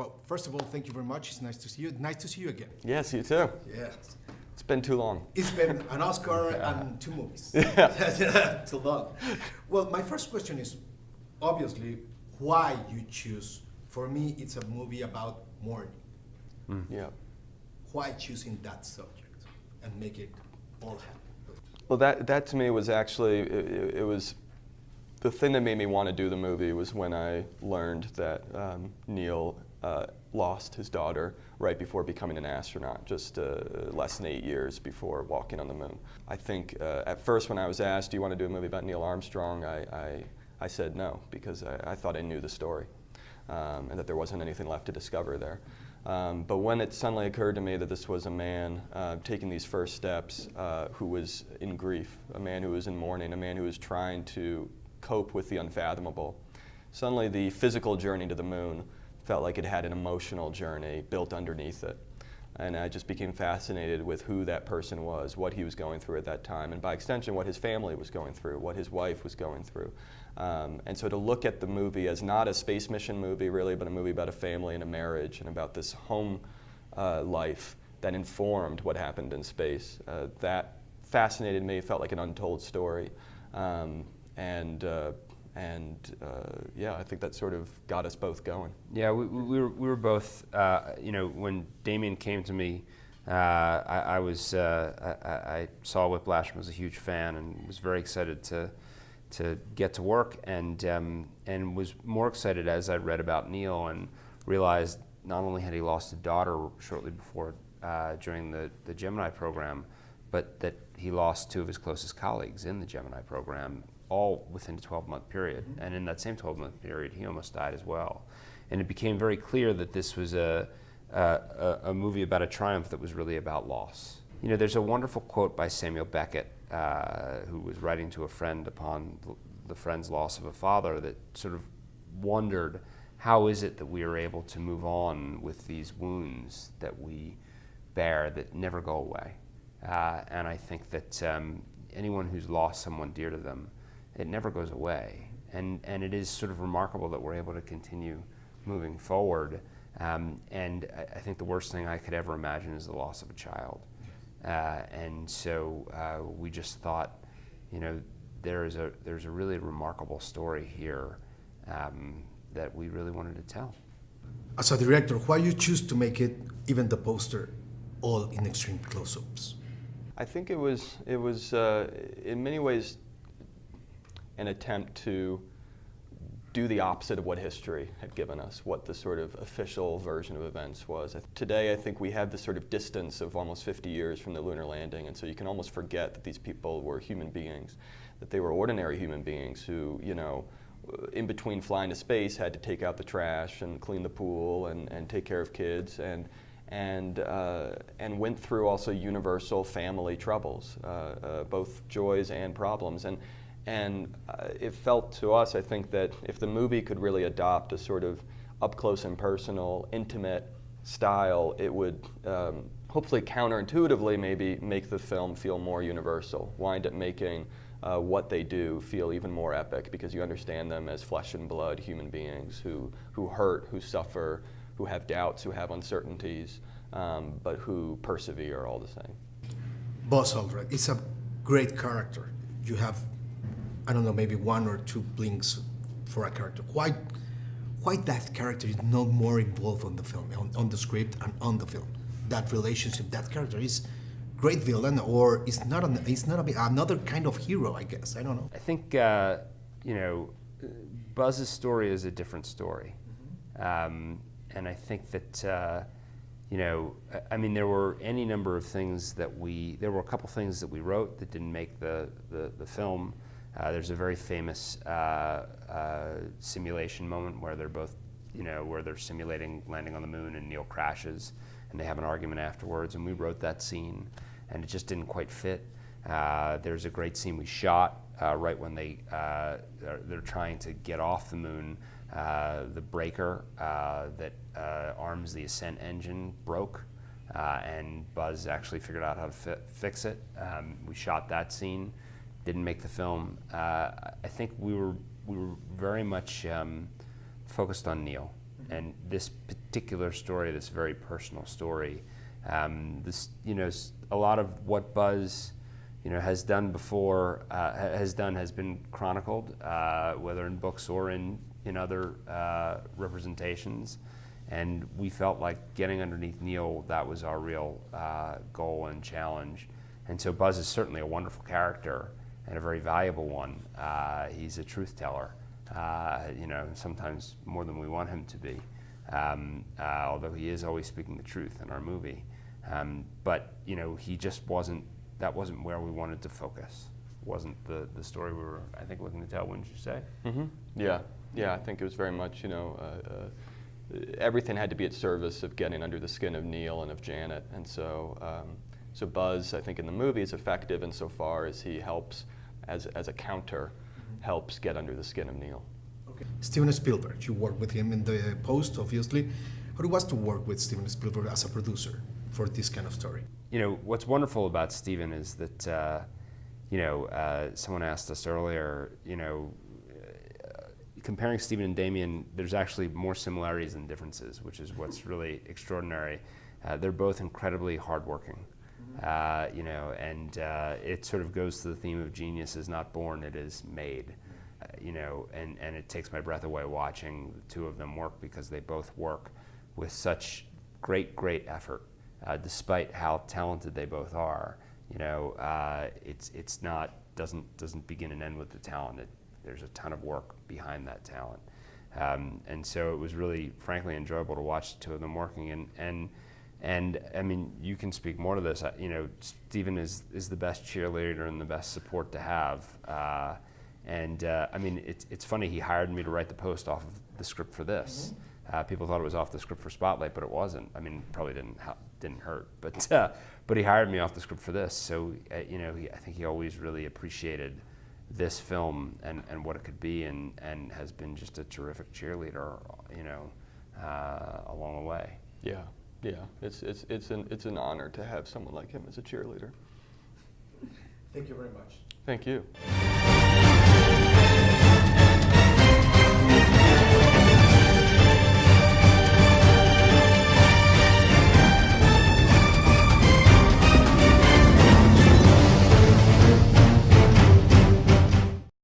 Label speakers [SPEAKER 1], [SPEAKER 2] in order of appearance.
[SPEAKER 1] Well, first of all, thank you very much. It's nice to see you. Nice to see you again.
[SPEAKER 2] Yes, you too.
[SPEAKER 1] Yes.
[SPEAKER 2] It's been too long.
[SPEAKER 1] It's been an Oscar and 2 movies.
[SPEAKER 2] Yeah.
[SPEAKER 1] Too long. Well, my first question is, obviously, why you choose. For me, it's a movie about mourning.
[SPEAKER 2] Yeah.
[SPEAKER 1] Why choosing that subject and make it all happen?
[SPEAKER 2] Well, that to me was actually, it was, the thing that made me want to do the movie was when I learned that Neil lost his daughter right before becoming an astronaut, just less than 8 years before walking on the moon. I think at first when I was asked, do you want to do a movie about Neil Armstrong, I said no, because I thought I knew the story and that there wasn't anything left to discover there. But when it suddenly occurred to me that this was a man taking these first steps who was in grief, a man who was in mourning, a man who was trying to cope with the unfathomable, suddenly the physical journey to the moon felt like it had an emotional journey built underneath it. And I just became fascinated with who that person was, what he was going through at that time, and by extension, what his family was going through, what his wife was going through. And so to look at the movie as not a space mission movie, really, but a movie about a family and a marriage and about this home life that informed what happened in space, that fascinated me, felt like an untold story. Yeah, I think that sort of got us both going.
[SPEAKER 3] Yeah, we were both, when Damien came to me, I saw Whiplash and was a huge fan and was very excited to get to work and was more excited as I read about Neil and realized not only had he lost a daughter shortly before during the Gemini program, but that he lost 2 of his closest colleagues in the Gemini program, all within a 12-month period. Mm-hmm. And in that same 12-month period, he almost died as well. And it became very clear that this was a movie about a triumph that was really about loss. You know, there's a wonderful quote by Samuel Beckett, who was writing to a friend upon the friend's loss of a father, that sort of wondered, how is it that we are able to move on with these wounds that we bear that never go away? And I think that anyone who's lost someone dear to them, it never goes away. And it is sort of remarkable that we're able to continue moving forward. And I think the worst thing I could ever imagine is the loss of a child. And so we just thought, there's a really remarkable story here that we really wanted to tell.
[SPEAKER 1] As a director, why you choose to make it, even the poster, all in extreme close-ups?
[SPEAKER 2] I think it was in many ways an attempt to do the opposite of what history had given us, what the sort of official version of events was. Today, I think we have this sort of distance of almost 50 years from the lunar landing, and so you can almost forget that these people were human beings, that they were ordinary human beings who, in between flying to space, had to take out the trash and clean the pool and take care of kids and went through also universal family troubles, both joys and problems. And it felt to us, I think, that if the movie could really adopt a sort of up-close and personal, intimate style, it would hopefully counterintuitively maybe make the film feel more universal, wind up making what they do feel even more epic, because you understand them as flesh and blood human beings who hurt, who suffer, who have doubts, who have uncertainties, but who persevere all the same.
[SPEAKER 1] Buzz Aldrin, it's a great character. You have, I don't know, maybe 1 or 2 blinks for a character. Why that character is not more involved on the film, on the script and on the film? That relationship, that character is great villain, or it's not another kind of hero, I guess. I don't know.
[SPEAKER 3] I think Buzz's story is a different story, and I think that there were any number of things there were a couple things that we wrote that didn't make the film. There's a very famous simulation moment where they're both, where they're simulating landing on the moon and Neil crashes and they have an argument afterwards, and we wrote that scene and it just didn't quite fit. There's a great scene we shot right when they're trying to get off the moon. The breaker that arms the ascent engine broke, and Buzz actually figured out how to fix it. We shot that scene. Didn't make the film. I think we were very much focused on Neil, and this particular story, this very personal story, a lot of what Buzz, has done before, has been chronicled, whether in books or in other representations. And we felt like getting underneath Neil, that was our real goal and challenge. And so Buzz is certainly a wonderful character and a very valuable one. He's a truth teller, sometimes more than we want him to be, although he is always speaking the truth in our movie. But he just wasn't where we wanted to focus. Wasn't the story we were, I think, looking to tell, wouldn't you say?
[SPEAKER 2] Mm-hmm. Yeah, I think it was very much, everything had to be at service of getting under the skin of Neil and of Janet. And so Buzz, I think in the movie, is effective insofar as he helps, as a counter, helps get under the skin of Neil.
[SPEAKER 1] Okay. Steven Spielberg, you worked with him in the post, obviously. How it was to work with Steven Spielberg as a producer for this kind of story?
[SPEAKER 3] What's wonderful about Steven is that, someone asked us earlier, comparing Steven and Damien, there's actually more similarities than differences, which is what's really extraordinary. They're both incredibly hardworking, and it sort of goes to the theme of genius is not born, it is made. And it takes my breath away watching the two of them work, because they both work with such great effort, despite how talented they both are. It's not doesn't begin and end with the talent. There's a ton of work behind that talent, and so it was really, frankly, enjoyable to watch the two of them working. And I mean, you can speak more to this. Steven is the best cheerleader and the best support to have. I mean, it's funny, he hired me to write the post off of the script for this. People thought it was off the script for Spotlight, but it wasn't. I mean, probably didn't hurt, but he hired me off the script for this. So I think he always really appreciated this film and what it could be, and has been just a terrific cheerleader, along the way.
[SPEAKER 2] Yeah, it's an honor to have someone like him as a cheerleader.
[SPEAKER 1] Thank you very much.
[SPEAKER 2] Thank you.